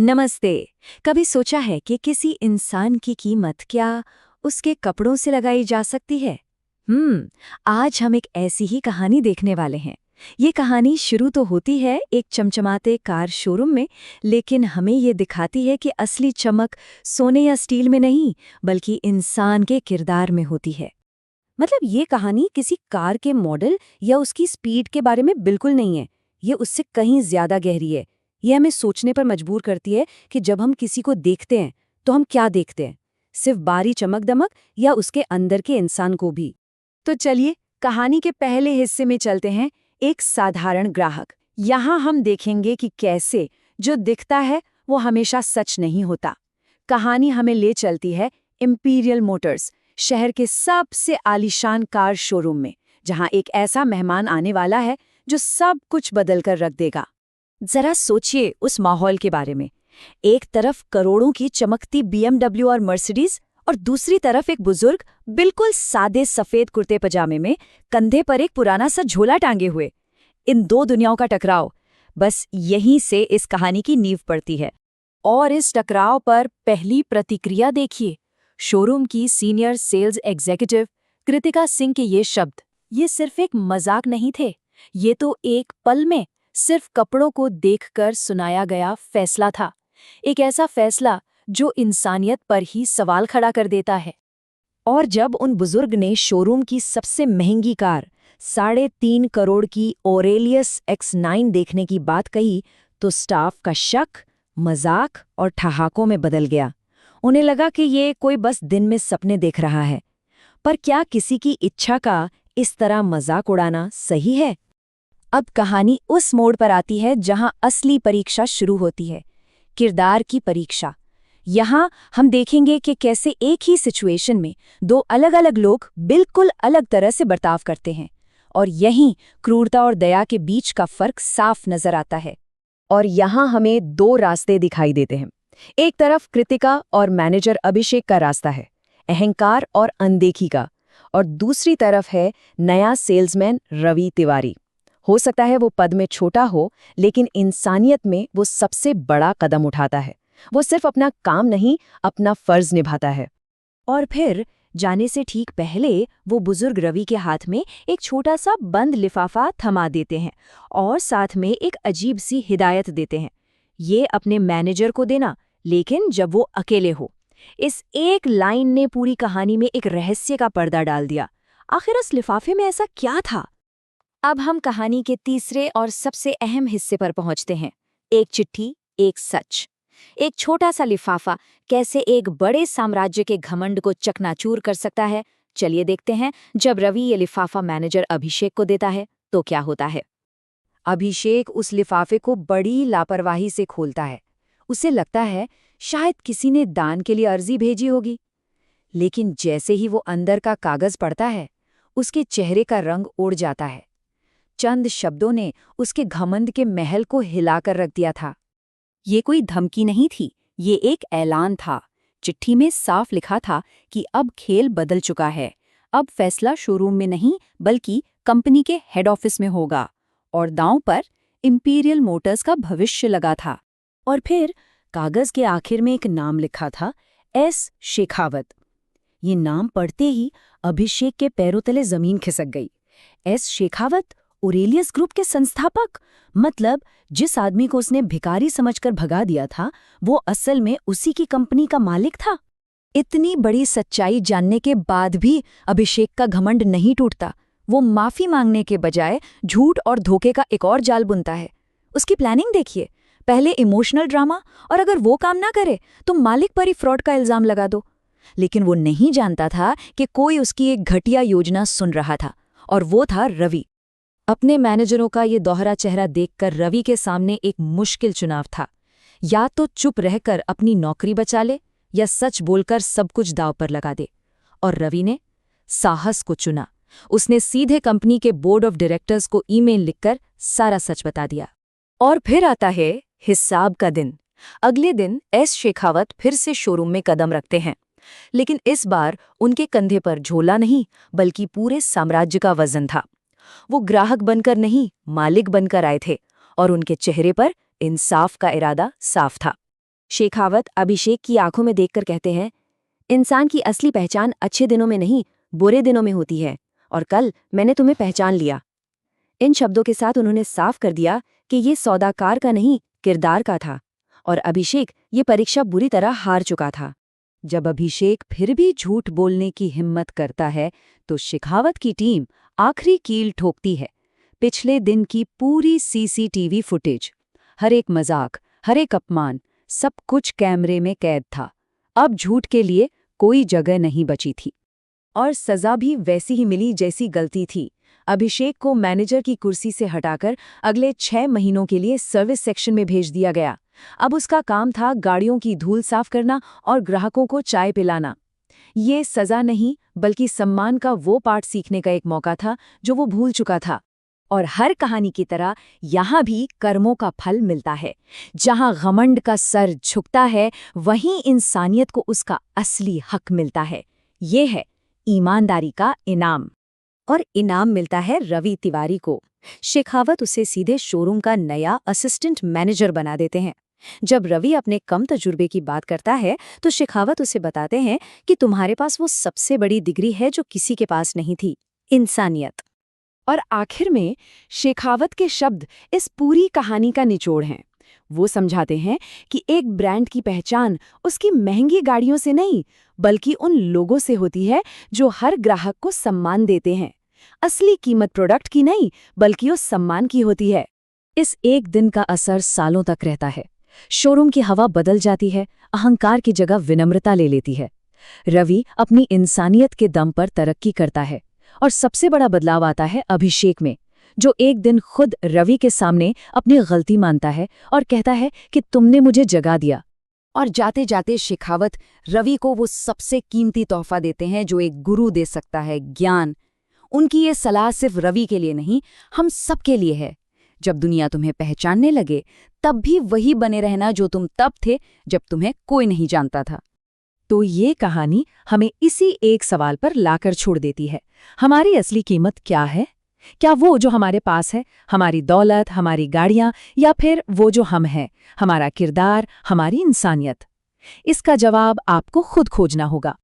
नमस्ते। कभी सोचा है कि किसी इंसान की कीमत क्या उसके कपड़ों से लगाई जा सकती है? आज हम एक ऐसी ही कहानी देखने वाले हैं। ये कहानी शुरू तो होती है एक चमचमाते कार शोरूम में, लेकिन हमें ये दिखाती है कि असली चमक सोने या स्टील में नहीं, बल्कि इंसान के किरदार में होती है। मतलब ये कहानी किसी कार के मॉडल या उसकी स्पीड के बारे में बिल्कुल नहीं है। ये उससे कहीं ज्यादा गहरी है। ये हमें सोचने पर मजबूर करती है कि जब हम किसी को देखते हैं तो हम क्या देखते हैं, सिर्फ बाहरी चमक दमक या उसके अंदर के इंसान को भी। तो चलिए कहानी के पहले हिस्से में चलते हैं, एक साधारण ग्राहक। यहाँ हम देखेंगे कि कैसे जो दिखता है वो हमेशा सच नहीं होता। कहानी हमें ले चलती है इंपीरियल मोटर्स, शहर के सबसे आलीशान कार शोरूम में, जहां एक ऐसा मेहमान आने वाला है जो सब कुछ बदल कर रख देगा। जरा सोचिए उस माहौल के बारे में। एक तरफ करोड़ों की चमकती BMW और मर्सिडीज, और दूसरी तरफ एक बुजुर्ग बिल्कुल सादे सफेद कुर्ते पजामे में, कंधे पर एक पुराना सा झोला टांगे हुए। इन दो दुनियाओं का टकराव, बस यहीं से इस कहानी की नींव पड़ती है। और इस टकराव पर पहली प्रतिक्रिया देखिए। शोरूम की senior sales executive Kritika Singh के ये शब्द, ये सिर्फ एक मजाक नहीं थे। ये तो एक पल में सिर्फ कपड़ों को देखकर सुनाया गया फैसला था। एक ऐसा फैसला जो इंसानियत पर ही सवाल खड़ा कर देता है। और जब उन बुजुर्ग ने शोरूम की सबसे महंगी कार 3.5 करोड़ की ओरेलियस X9 देखने की बात कही, तो स्टाफ का शक मजाक और ठहाकों में बदल गया। उन्हें लगा कि ये कोई बस दिन में सपने देख रहा है। पर क्या किसी की इच्छा का इस तरह मजाक उड़ाना सही है? अब कहानी उस मोड़ पर आती है जहां असली परीक्षा शुरू होती है, किरदार की परीक्षा। यहाँ हम देखेंगे कि कैसे एक ही सिचुएशन में दो अलग अलग लोग बिल्कुल अलग तरह से बर्ताव करते हैं, और यहीं क्रूरता और दया के बीच का फर्क साफ नजर आता है। और यहाँ हमें दो रास्ते दिखाई देते हैं। एक तरफ कृतिका और मैनेजर अभिषेक का रास्ता है, अहंकार और अनदेखी का, और दूसरी तरफ है नया सेल्समैन रवि तिवारी। हो सकता है वो पद में छोटा हो, लेकिन इंसानियत में वो सबसे बड़ा कदम उठाता है। वो सिर्फ अपना काम नहीं, अपना फर्ज निभाता है। और फिर जाने से ठीक पहले वो बुजुर्ग रवि के हाथ में एक छोटा सा बंद लिफाफा थमा देते हैं, और साथ में एक अजीब सी हिदायत देते हैं, ये अपने मैनेजर को देना, लेकिन जब वो अकेले हो। इस एक लाइन ने पूरी कहानी में एक रहस्य का पर्दा डाल दिया। आखिर उस लिफाफे में ऐसा क्या था? अब हम कहानी के तीसरे और सबसे अहम हिस्से पर पहुंचते हैं, एक चिट्ठी, एक सच। एक छोटा सा लिफाफा कैसे एक बड़े साम्राज्य के घमंड को चकनाचूर कर सकता है। चलिए देखते हैं। जब रवि ये लिफाफा मैनेजर अभिषेक को देता है तो क्या होता है। अभिषेक उस लिफाफे को बड़ी लापरवाही से खोलता है। उसे लगता है शायद किसी ने दान के लिए अर्जी भेजी होगी, लेकिन जैसे ही वो अंदर का कागज पढ़ता है, उसके चेहरे का रंग उड़ जाता है। चंद शब्दों ने उसके घमंड के महल को हिलाकर रख दिया था। ये कोई धमकी नहीं थी, ये एक ऐलान था। चिट्ठी में साफ लिखा था कि अब खेल बदल चुका है। अब फैसला शोरूम में नहीं, बल्कि कंपनी के हेड ऑफिस में होगा। और दांव पर इंपीरियल मोटर्स का भविष्य लगा था। और फिर कागज के आखिर में एक नाम लिखा था, S. शेखावत। ये नाम पढ़ते ही अभिषेक के पैरों तले जमीन खिसक गई। S. शेखावत, ओरेलियस ग्रुप के संस्थापक। मतलब जिस आदमी को उसने भिखारी समझकर भगा दिया था, वो असल में उसी की कंपनी का मालिक था। इतनी बड़ी सच्चाई जानने के बाद भी अभिषेक का घमंड नहीं टूटता। वो माफी मांगने के बजाय झूठ और धोखे का एक और जाल बुनता है। उसकी प्लानिंग देखिए, पहले इमोशनल ड्रामा, और अगर वो काम ना करे तो मालिक पर ही फ्रॉड का इल्जाम लगा दो। लेकिन वो नहीं जानता था कि कोई उसकी एक घटिया योजना सुन रहा था, और वो था रवि। अपने मैनेजरों का ये दोहरा चेहरा देखकर रवि के सामने एक मुश्किल चुनाव था। या तो चुप रहकर अपनी नौकरी बचा ले, या सच बोलकर सब कुछ दांव पर लगा दे। और रवि ने साहस को चुना। उसने सीधे कंपनी के बोर्ड ऑफ डायरेक्टर्स को ईमेल लिखकर सारा सच बता दिया। और फिर आता है हिसाब का दिन। अगले दिन S. शेखावत फिर से शोरूम में कदम रखते हैं, लेकिन इस बार उनके कंधे पर झोला नहीं, बल्कि पूरे साम्राज्य का वजन था। वो ग्राहक बनकर नहीं, मालिक बनकर आए थे, और उनके चेहरे पर इंसाफ का इरादा साफ था। शेखावत अभिषेक की आंखों में देखकर कहते हैं, इंसान की असली पहचान अच्छे दिनों में नहीं, बुरे दिनों में होती है, और कल मैंने तुम्हें पहचान लिया। इन शब्दों के साथ उन्होंने साफ कर दिया कि ये सौदाकार का नहीं, किरदार का था, और अभिषेक ये परीक्षा बुरी तरह हार चुका था। जब अभिषेक फिर भी झूठ बोलने की हिम्मत करता है तो शेखावत की टीम आखिरी कील ठोकती है। पिछले दिन की पूरी सीसीटीवी फुटेज, हर एक मजाक, हर एक अपमान, सब कुछ कैमरे में कैद था। अब झूठ के लिए कोई जगह नहीं बची थी, और सजा भी वैसी ही मिली जैसी गलती थी। अभिषेक को मैनेजर की कुर्सी से हटाकर अगले 6 महीनों के लिए सर्विस सेक्शन में भेज दिया गया। अब उसका काम था गाड़ियों की धूल साफ करना और ग्राहकों को चाय पिलाना। ये सजा नहीं, बल्कि सम्मान का वो पाठ सीखने का एक मौका था जो वो भूल चुका था। और हर कहानी की तरह यहाँ भी कर्मों का फल मिलता है। जहाँ घमंड का सर झुकता है, वहीं इंसानियत को उसका असली हक मिलता है। ये है ईमानदारी का इनाम। और इनाम मिलता है रवि तिवारी को। शेखावत उसे सीधे शोरूम का नया असिस्टेंट मैनेजर बना देते हैं। जब रवि अपने कम तजुर्बे की बात करता है तो शेखावत उसे बताते हैं कि तुम्हारे पास वो सबसे बड़ी डिग्री है जो किसी के पास नहीं थी, इंसानियत। और आखिर में शेखावत के शब्द इस पूरी कहानी का निचोड़ हैं। वो समझाते हैं कि एक ब्रांड की पहचान उसकी महंगी गाड़ियों से नहीं, बल्कि उन लोगों से होती है जो हर ग्राहक को सम्मान देते हैं। असली कीमत प्रोडक्ट की नहीं, बल्कि उस सम्मान की होती है। इस एक दिन का असर सालों तक रहता है। शोरूम की हवा बदल जाती है, अहंकार की जगह विनम्रता ले लेती है। रवि अपनी इंसानियत के दम पर तरक्की करता है, और सबसे बड़ा बदलाव आता है अभिषेक में, जो एक दिन खुद रवि के सामने अपनी गलती मानता है और कहता है कि तुमने मुझे जगा दिया। और जाते जाते शेखावत रवि को वो सबसे कीमती तोहफा देते हैं जो एक गुरु दे सकता है, ज्ञान। उनकी ये सलाह सिर्फ रवि के लिए नहीं, हम सब के लिए है। जब दुनिया तुम्हें पहचानने लगे, तब भी वही बने रहना जो तुम तब थे जब तुम्हें कोई नहीं जानता था। तो ये कहानी हमें इसी एक सवाल पर लाकर छोड़ देती है, हमारी असली कीमत क्या है? क्या वो जो हमारे पास है, हमारी दौलत, हमारी गाड़ियां, या फिर वो जो हम हैं, हमारा किरदार, हमारी इंसानियत? इसका जवाब आपको खुद खोजना होगा।